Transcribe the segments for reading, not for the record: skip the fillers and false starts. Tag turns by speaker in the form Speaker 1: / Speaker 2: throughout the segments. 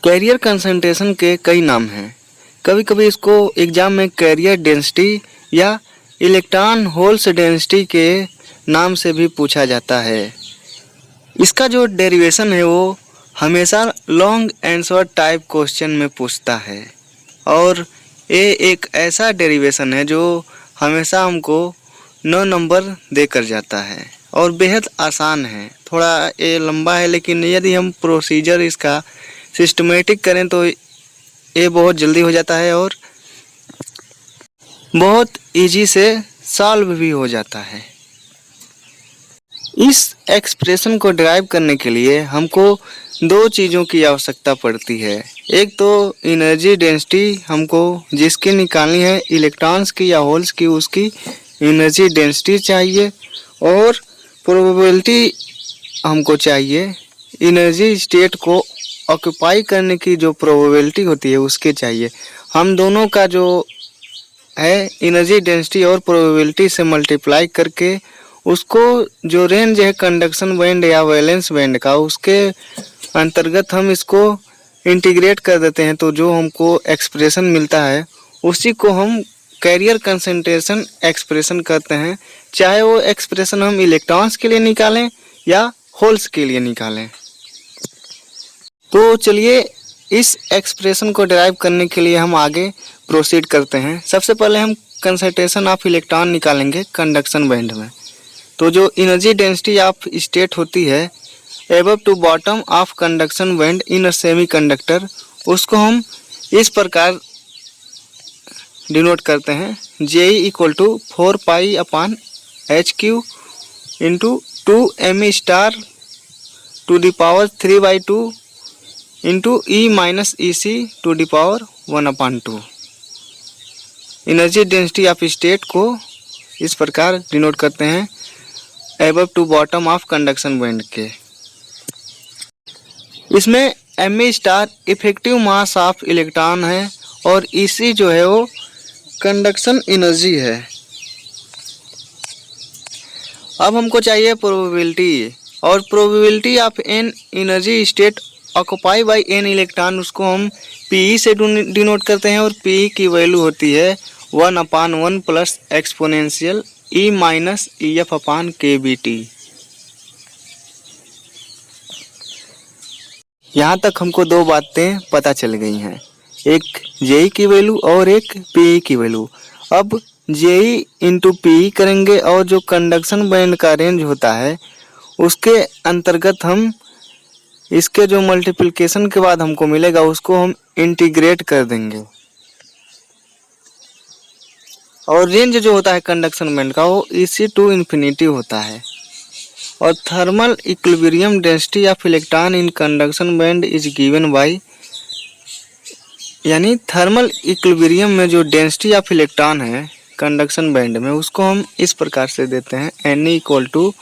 Speaker 1: Career concentration के कई नाम हैं। कभी कभी इसको एग्जाम में कैरियर डेंसिटी या इलेक्ट्रॉन होल्स डेंसिटी के नाम से भी पूछा जाता है। इसका जो डेरिवेशन है वो हमेशा लॉन्ग आंसर टाइप क्वेश्चन में पूछता है और ये एक ऐसा डेरिवेशन है जो हमेशा हमको 9 नंबर देकर जाता है और बेहद आसान है। थोड़ा ये लंबा है लेकिन यदि हम प्रोसीजर इसका सिस्टमेटिक करें तो ये बहुत जल्दी हो जाता है और बहुत इजी से सॉल्व भी हो जाता है। इस एक्सप्रेशन को ड्राइव करने के लिए हमको दो चीज़ों की आवश्यकता पड़ती है। एक तो एनर्जी डेंसिटी हमको जिसकी निकालनी है इलेक्ट्रॉन्स की या होल्स की, उसकी एनर्जी डेंसिटी चाहिए और प्रोबेबिलिटी हमको चाहिए। एनर्जी स्टेट को ऑक्यूपाई करने की जो प्रोबेबिलिटी होती है उसके चाहिए। हम दोनों का जो है एनर्जी डेंसिटी और प्रोबेबिलिटी से मल्टीप्लाई करके उसको जो रेंज है कंडक्शन बैंड या वैलेंस बैंड का, उसके अंतर्गत हम इसको इंटीग्रेट कर देते हैं तो जो हमको एक्सप्रेशन मिलता है उसी को हम कैरियर कंसंट्रेशन एक्सप्रेशन कहते हैं। चाहे वो एक्सप्रेशन हम इलेक्ट्रॉन्स के लिए निकालें या होल्स के लिए निकालें। तो चलिए इस एक्सप्रेशन को डिराइव करने के लिए हम आगे प्रोसीड करते हैं। सबसे पहले हम कंसंट्रेशन ऑफ इलेक्ट्रॉन निकालेंगे कंडक्शन बैंड में। तो जो एनर्जी डेंसिटी ऑफ स्टेट होती है above to bottom of conduction band in a semiconductor, उसको हम इस प्रकार डिनोट करते हैं JE equal to 4 pi upon HQ into 2 star to the power 3/2 into E minus EC to the power 1/2। Energy density of state को इस प्रकार denote करते हैं above to bottom of conduction band के। इसमें ME star effective mass of electron है और EC जो है वो कंडक्शन एनर्जी है। अब हमको चाहिए प्रोबेबिलिटी, और probability of an energy state occupy by an electron, उसको हम PE से डिनोट करते हैं और PE की वैल्यू होती है 1/1 plus exponential E minus EF upon KBT। यहाँ तक हमको दो बातें पता चल गई हैं, एक JE की वैल्यू और एक PE की वैल्यू। अब JE इंटू PE करेंगे और जो कंडक्शन बैंड का रेंज होता है उसके अंतर्गत हम इसके जो मल्टीप्लिकेशन के बाद हमको मिलेगा उसको हम इंटीग्रेट कर देंगे और रेंज जो होता है कंडक्शन बैंड का वो EC टू इन्फिनिटी होता है। और thermal equilibrium density of electron in conduction band is given by, यानी थर्मल इक्विलिब्रियम में जो डेंसिटी ऑफ इलेक्ट्रॉन है कंडक्शन बैंड में उसको हम इस प्रकार से देते हैं NE equal to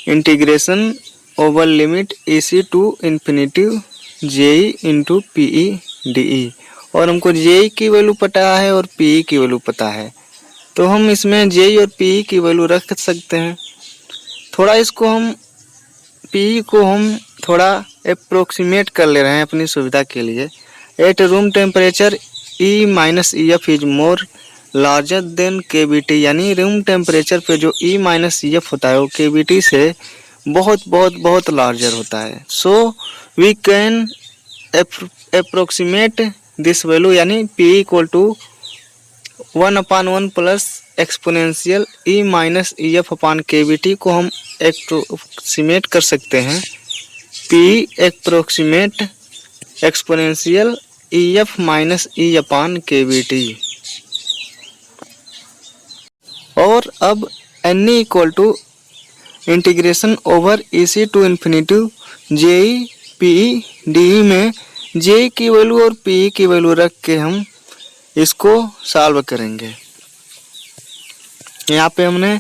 Speaker 1: integration over limit EC to infinity JE into PE DE। और हमको JE की वैल्यू पता है और PE की वैल्यू पता है तो हम इसमें JE और PE की वैल्यू रख सकते हैं। थोड़ा इसको हम PE को हम थोड़ा अप्रोक्सीमेट कर ले रहे हैं अपनी सुविधा के लिए। At room temperature E minus EF is more larger than KBT, यानी रूम टेम्परेचर पे जो E माइनस EF होता है वो KBT से बहुत बहुत बहुत लार्जर होता है। So we can approximate this value, यानी PE equal to 1/1 plus exponential E minus EF upon KBT को हम अप्रोक्सीमेट कर सकते हैं PE approximate exponential EF minus E upon KBT। और अब NE equal to integration over EC to infinity JE PE DE में JE की value और PE की वैल्यू रख के हम इसको सॉल्व करेंगे। यहाँ पे हमने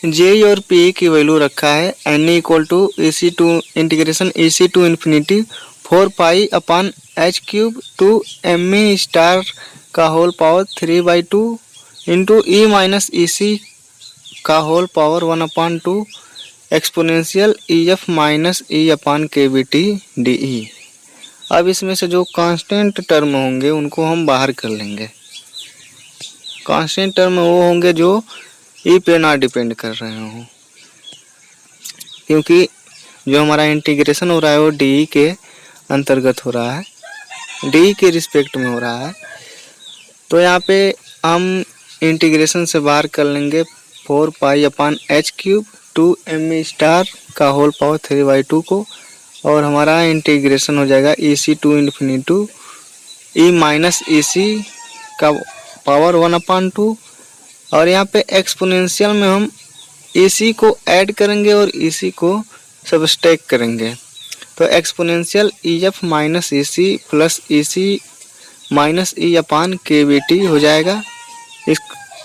Speaker 1: JE और PE की वैल्यू रखा है NE equal to EC to integration EC to infinity 4 pi upon H³ to ME star का whole power 3/2 into E minus EC का whole power 1/2 exponential EF minus E upon KBT DE। अब इसमें से जो constant term होंगे उनको हम बाहर कर लेंगे। कांस्टेंट टर्म वो होंगे जो ई पे ना डिपेंड कर रहे हों, क्योंकि जो हमारा इंटीग्रेशन हो रहा है वो डी के अंतर्गत हो रहा है, डी के रिस्पेक्ट में हो रहा है। तो यहाँ पे हम इंटीग्रेशन से बाहर कर लेंगे 4π/h³ 2m स्टार का होल पावर 3/2 को, और हमारा इंटीग्रेशन हो जाएगा EC to infinity E minus EC का पावर 1/2। और यहाँ पे एक्सपोनेंशियल में हम EC को ऐड करेंगे और EC को सबस्ट्रैक्ट करेंगे, तो exponential EF minus EC plus EC minus E/kBt हो जाएगा।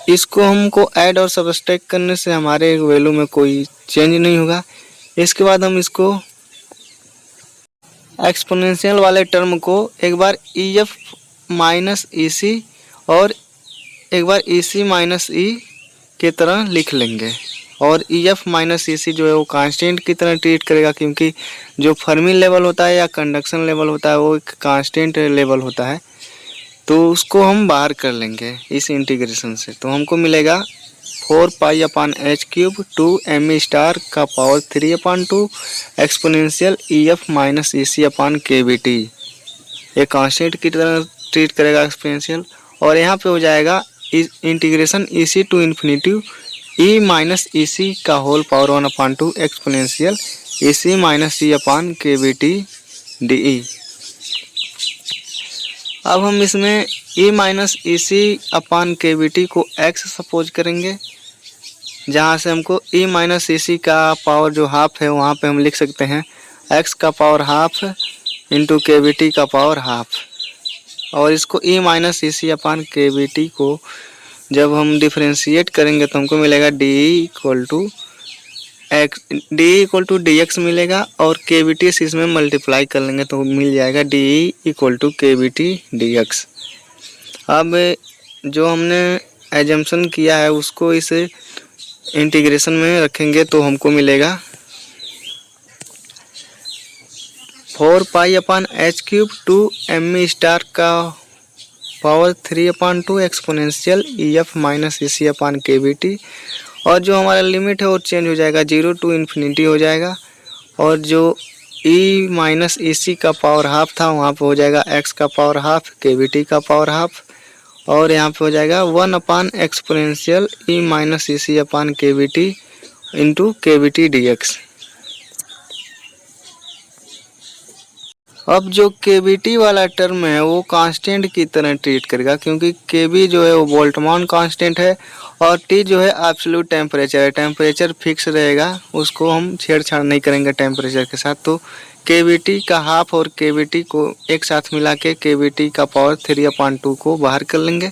Speaker 1: इसको हमको ऐड और सबस्ट्रैक्ट करने से हमारे वैल्यू में कोई चेंज नहीं होगा। इसके बाद हम इसको एक्सपोनेंशियल वाले टर्म को एक बार EF माइनस EC और एक बार EC माइनस E की तरह लिख लेंगे, और EF माइनस EC जो है वो कांस्टेंट की तरह ट्रीट करेगा, क्योंकि जो फर्मी लेवल होता है या कंडक्शन लेवल होता है वो एक कांस्टेंट लेवल होता है, तो उसको हम बाहर कर लेंगे इस इंटीग्रेशन से। तो हमको मिलेगा 4π/h³ 2m स्टार का power 3/2 exponential EF minus EC/kBt, ये कांस्टेंट की तरह ट्रीट करेगा एक्सपोनेंशियल। और यहाँ पे हो जाएगा integration EC to infinity E minus EC का whole power 1/2 exponential EC minus E/kBt dE। अब हम इसमें E माइनस EC/kBt को x सपोज करेंगे, जहाँ से हमको E माइनस EC का पावर जो हाफ है वहाँ पे हम लिख सकते हैं x का पावर हाफ इंटू kBt का पावर हाफ। और इसको E माइनस EC/kBt को जब हम डिफ्रेंशिएट करेंगे तो हमको मिलेगा DE इक्वल टू dx मिलेगा, और kBt से इसमें मल्टीप्लाई कर लेंगे तो मिल जाएगा DE equal to kBt dx। अब जो हमने एजम्पशन किया है उसको इस इंटीग्रेशन में रखेंगे तो हमको मिलेगा 4π/h³ 2m स्टार का power 3/2 exponential EF minus EC/kBt, और जो हमारा लिमिट है वो चेंज हो जाएगा 0 टू इन्फिनिटी हो जाएगा, और जो E माइनस EC का पावर हाफ था वहाँ पे हो जाएगा x का पावर हाफ kBt का पावर हाफ, और यहाँ पे हो जाएगा 1/* exponential E minus EC/kBt into kBt dx। अब जो kBt वाला टर्म है वो कांस्टेंट की तरह ट्रीट करेगा, क्योंकि kB जो है वो बोल्ट्जमान कांस्टेंट है और T जो है एब्सोल्यूट टेम्परेचर है, टेम्परेचर फिक्स रहेगा, उसको हम छेड़छाड़ नहीं करेंगे टेम्परेचर के साथ। तो kBt का हाफ और kBt को एक साथ मिला के kBt का पावर 3/2 को बाहर कर लेंगे,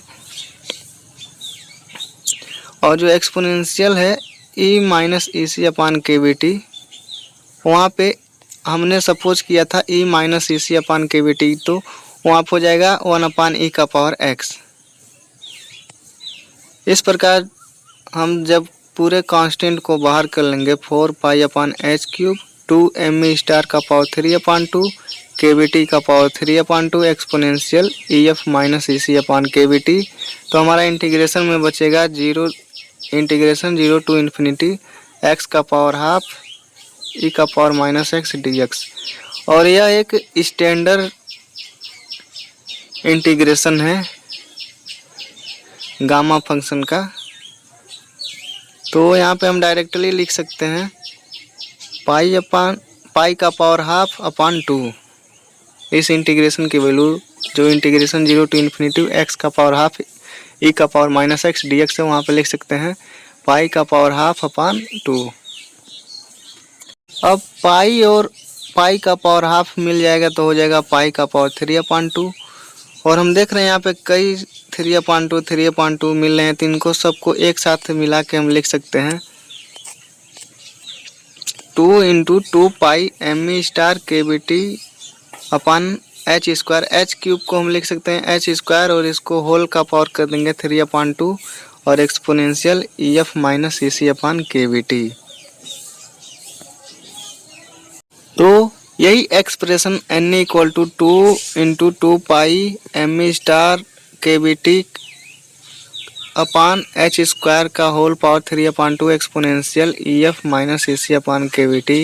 Speaker 1: और जो एक्सपोनेंशियल है E माइनस EC/kBt वहाँ पे हमने सपोज किया था E माइनस EC/kBt, तो वहाँ हो जाएगा 1/e का पावर x। इस प्रकार हम जब पूरे कांस्टेंट को बाहर कर लेंगे 4π/h³ 2m स्टार का पावर 3/2 kBt का power 3/2 exponential EF minus EC/kBt, तो हमारा इंटीग्रेशन में बचेगा 0 टू इन्फिनिटी x का पावर हाफ E का पावर माइनस x dx। और यह एक स्टैंडर्ड इंटीग्रेशन है गामा फंक्शन का, तो यहाँ पे हम डायरेक्टली लिख सकते हैं पाई का पावर हाफ अपॉन 2। इस इंटीग्रेशन की वैल्यू जो इंटीग्रेशन 0 टू इन्फिनिटी x का पावर हाफ E का पावर माइनस x dx है, वहाँ पे लिख सकते हैं पाई का पावर हाफ अपॉन 2। अब पाई और पाई का पावर हाफ मिल जाएगा तो हो जाएगा पाई का पावर 3/2, और हम देख रहे हैं यहाँ पे कई 3/2 मिल रहे हैं, तो इनको सबको एक साथ मिला के हम लिख सकते हैं 2 into 2πm kBt upon h²। h³ को हम लिख सकते हैं h², और इसको होल का पावर कर देंगे 3/2 और एक्सपोनेंशियल EF माइनस EC/kBt। तो यही expression n equal to 2 into 2 pi M E star K B T upon H square का whole power 3/2 exponential E F minus E C upon K B T.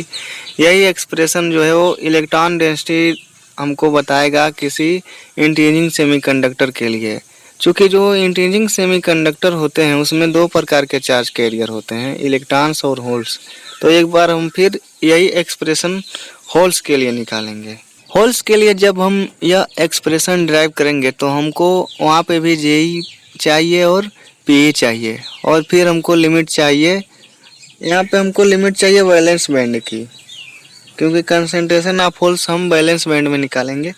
Speaker 1: यही expression जो है वो electron density हमको बताएगा किसी इंटीजिंग सेमीकंडक्टर के लिए। चूँकि जो इंटीजिंग सेमीकंडक्टर होते हैं उसमें दो प्रकार के चार्ज कैरियर होते हैं, इलेक्ट्रॉन्स और होल्स। तो एक बार हम फिर यही एक्सप्रेशन होल्स के लिए निकालेंगे। होल्स के लिए जब हम यह एक्सप्रेशन ड्राइव करेंगे तो हमको वहाँ पे भी जेई चाहिए और पी चाहिए, और फिर हमको लिमिट चाहिए। यहाँ पे हमको लिमिट चाहिए वैलेंस बैंड की, क्योंकि कंसंट्रेशन ऑफ होल्स हम वैलेंस बैंड में निकालेंगे।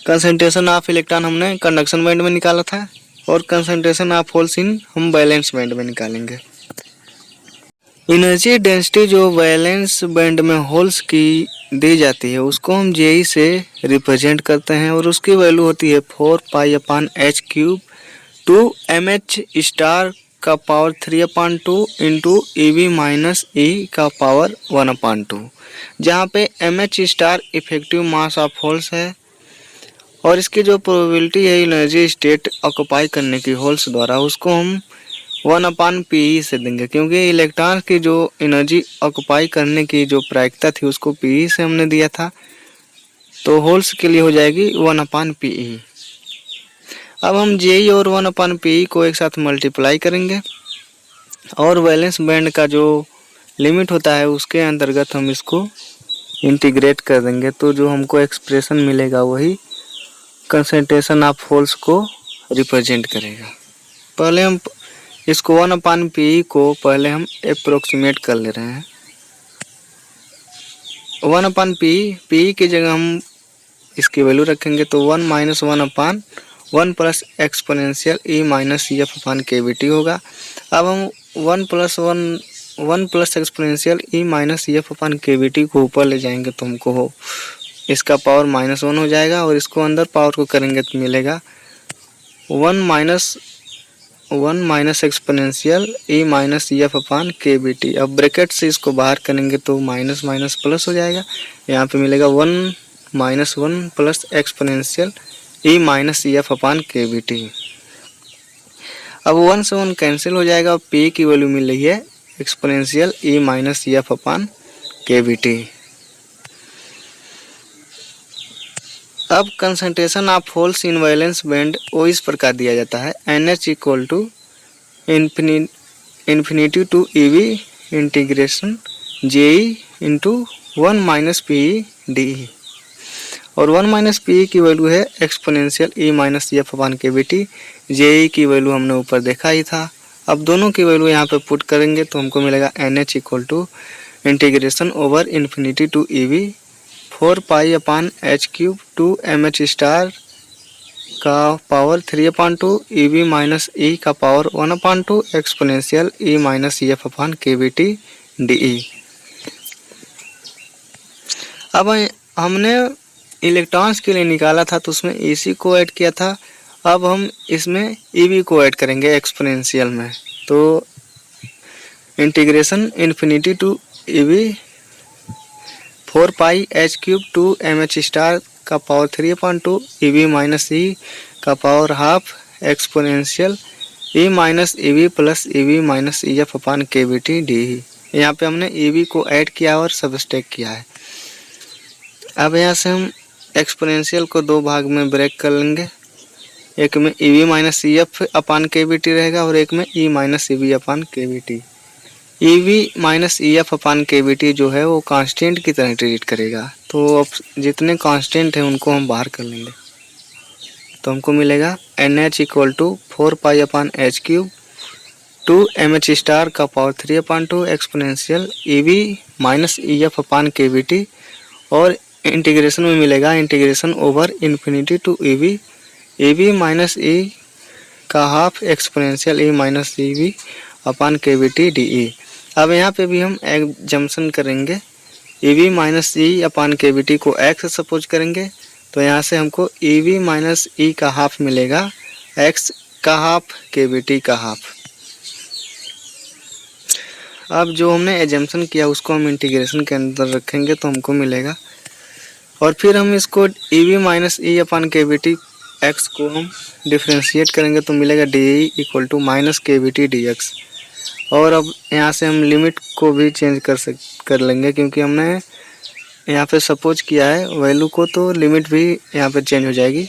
Speaker 1: कंसंट्रेशन ऑफ इलेक्ट्रॉन हमने कंडक्शन बैंड में निकाला था, और कंसंट्रेशन ऑफ होल्स इन हम वैलेंस बैंड में निकालेंगे। एनर्जी डेंसिटी जो वैलेंस बैंड में होल्स की दी जाती है उसको हम जेई से रिप्रेजेंट करते हैं, और उसकी वैल्यू होती है 4 pi upon H cube 2 M H star का power 3/2 into E V minus E का पावर 1/2, जहाँ पे M H star effective mass of holes है, और इसकी जो प्रोबेबिलिटी है एनर्जी स्टेट ऑक्युपाई करने की होल्स द्वारा उसको हम 1/Pe से देंगे, क्योंकि इलेक्ट्रॉन की जो एनर्जी ऑक्युपाई करने की जो प्रायिकता थी उसको Pe से हमने दिया था, तो होल्स के लिए हो जाएगी 1/Pe। अब हम Ji और 1/Pe को एक साथ मल्टीप्लाई करेंगे, और वैलेंस बैंड का जो लिमिट होता है उसके अंतर्गत हम इसको इंटीग्रेट कर देंगे, तो जो हमको एक्सप्रेशन मिलेगा वही कंसंट्रेशन ऑफ होल्स को रिप्रेजेंट करेगा। पहले हम इसको 1/Pe को पहले हम अप्रोक्सीमेट कर ले रहे हैं। 1/Pe की जगह हम इसकी वैल्यू रखेंगे तो 1 minus 1/1 plus exponential E minus E F upon K B T होगा। अब हम 1 plus exponential E minus E F upon K B T को ऊपर ले जाएंगे तो हमको इसका पावर -1 हो जाएगा, और इसको अंदर पावर को करेंगे तो मिलेगा 1 minus exponential E minus E F upon K B T. अब ब्रैकेट से इसको बाहर करेंगे तो माइनस माइनस प्लस हो जाएगा, यहाँ पे मिलेगा 1 minus 1 plus exponential E minus E F upon K B T. अब 1 से 1 कैंसिल हो जाएगा, और पी की वैल्यू मिल रही है exponential E minus E F upon K B T. अब concentration of holes in valence band वो इस प्रकार दिया जाता है, NH equal to infinity to E V integration JE into 1 minus PE DE, और 1 माइनस PE की वैल्यू है exponential E minus E F upon K B T. JE की वैल्यू हमने ऊपर देखा ही था। अब दोनों की वैल्यू यहाँ पे पुट करेंगे तो हमको मिलेगा NH equal to integration over infinity to E V 4 pi upon H cube 2 M H star का power 3/2 E V minus E का power 1/2 exponential E minus E F upon K B T D E. अब हमने electrons के लिए निकाला था तो उसमें EC को ऐड किया था, अब हम इसमें EV को ऐड करेंगे एक्सपोनेंशियल में, तो integration infinity to EV 4 pi H cube 2 M H star का power 3/2 E V minus E का power half exponential E minus E V plus E V minus E F upon K B T D. यहाँ पे हमने E V को add किया और subtract किया है। अब यहाँ से हम एक्सपोनेंशियल को दो भाग में ब्रेक कर लेंगे, एक में E V minus E F upon K B T रहेगा और एक में ई minus E V upon K B T. E V minus E F upon K B T जो है वो कांस्टेंट की तरह ट्रीट करेगा, तो अब जितने कांस्टेंट हैं उनको हम बाहर कर लेंगे, तो हमको मिलेगा NH equal to 4 pi upon H cube 2 M H star का power 3/2 exponential E V minus E F upon K B T, और इंटीग्रेशन में मिलेगा integration over infinity to E V minus E का half exponential E minus E V upon K B T D E. अब यहाँ पे भी हम exemption करेंगे, ई वी माइनस ई अपान के बी टी को x सपोज करेंगे, तो यहाँ से हमको ई वी माइनस ई का हाफ मिलेगा x का हाफ के बी टी का हाफ। अब जो हमने एजम्पशन किया उसको हम इंटीग्रेशन के अंदर रखेंगे तो हमको मिलेगा, और फिर हम इसको ई वी माइनस ई अपन के वी टी एक्स को हम डिफ्रेंशिएट करेंगे तो मिलेगा D E equal to minus K V T D X. और अब यहाँ से हम लिमिट को भी चेंज कर लेंगे, क्योंकि हमने यहाँ पे सपोज किया है वैल्यू को, तो लिमिट भी यहाँ पे चेंज हो जाएगी।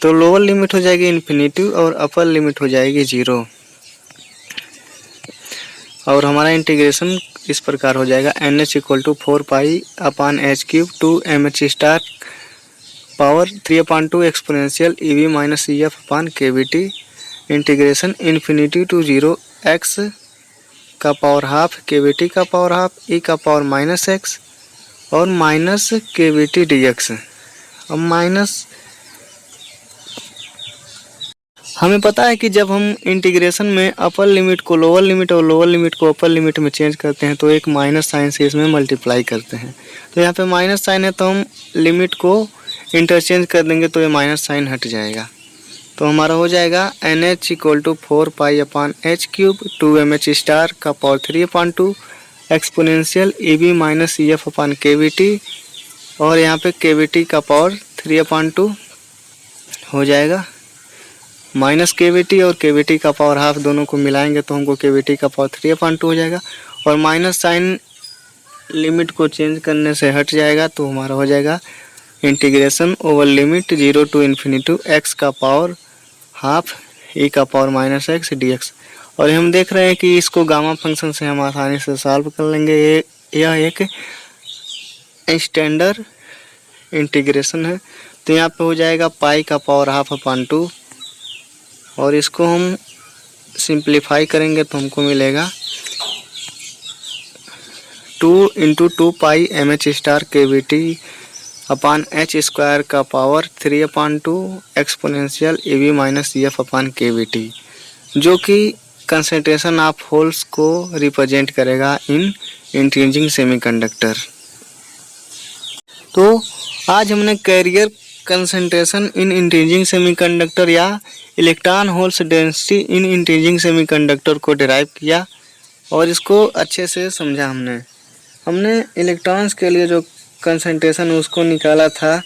Speaker 1: तो लोअर लिमिट हो जाएगी इन्फिनिटी और अपर लिमिट हो जाएगी 0। और हमारा इंटीग्रेशन इस प्रकार हो जाएगा N H equal to 4 pi upon H cube two M H star power 3/2 exponential E V minus E F upon K V T integration infinity to 0 X का power half K V T का power half E का power minus X और minus K V T D X. अब minus हमें पता है कि जब हम इंटीग्रेशन में अपर लिमिट को लोअर लिमिट और लोअर लिमिट को अपर लिमिट में चेंज करते हैं तो एक माइनस साइन से इसमें मल्टीप्लाई करते हैं। तो यहाँ पे माइनस साइन है तो हम लिमिट को इंटरचेंज कर देंगे तो ये माइनस साइन हट जाएगा। तो हमारा हो जाएगा N H equal to 4 pi upon H cube two M H star का power 3/2 exponential E V minus E F upon K V T, और यहाँ पे के वी टी का पावर 3/2 हो जाएगा माइनस के वी टी और के वी टी का पावर हाफ दोनों को मिलाएंगे तो हमको के वी टी का पावर 3/2 हो जाएगा, और माइनस साइन लिमिट को चेंज करने से हट जाएगा तो हमारा हो जाएगा integration over limit 0 to infinity X का पावर हाफ ई का power minus X D X. और हम देख रहे हैं कि इसको गामा फंक्शन से हम आसानी से सॉल्व कर लेंगे। यह एक स्टैंडर्ड इंटीग्रेशन है। तो यहाँ पे हो जाएगा पाई का पावर हाफ अपान 2, और इसको हम सिंप्लीफाई करेंगे तो हमको मिलेगा 2 into 2 pi M H star K V T upon H square का power 3/2 exponential E V minus E F upon K V T, जो कि कंसंट्रेशन ऑफ होल्स को रिप्रेजेंट करेगा इन इंट्रिंसिक सेमीकंडक्टर। तो आज हमने carrier concentration in intrinsic semiconductor या electron holes density in intrinsic semiconductor को डिराइव किया और इसको अच्छे से समझा। हमने इलेक्ट्रॉन्स के लिए जो कंसंट्रेशन उसको निकाला था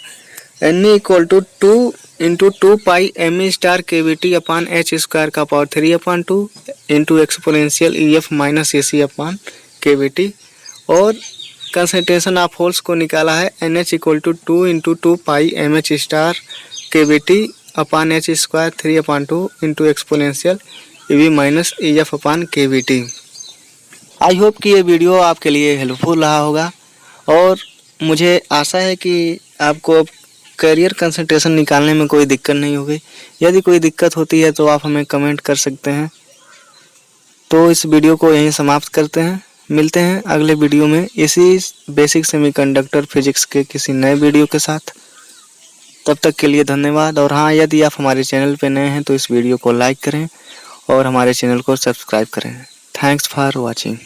Speaker 1: N equal to 2 into 2 pi M E star K V T upon H square का power 3/2 into exponential E F minus A C upon K V T, और कंसंट्रेशन ऑफ होल्स को निकाला है N H equal to 2 into 2 pi M H star K V T upon H square 3/2 into exponential E V minus E F upon K V T. I hope कि ये video आपके लिए helpful रहा होगा, और मुझे आशा है कि आपको कैरियर कंसंट्रेशन निकालने में कोई दिक्कत नहीं होगी। यदि कोई दिक्कत होती है तो आप हमें कमेंट कर सकते हैं। तो इस वीडियो को यहीं समाप्त करते हैं। मिलते हैं अगले वीडियो में इसी बेसिक सेमीकंडक्टर फिजिक्स के किसी नए वीडियो के साथ। तब तक के लिए धन्यवाद। और हाँ, यदि आप हमारे चैनल पर नए हैं तो इस वीडियो को लाइक करें और हमारे चैनल को सब्सक्राइब करें। Thanks for watching.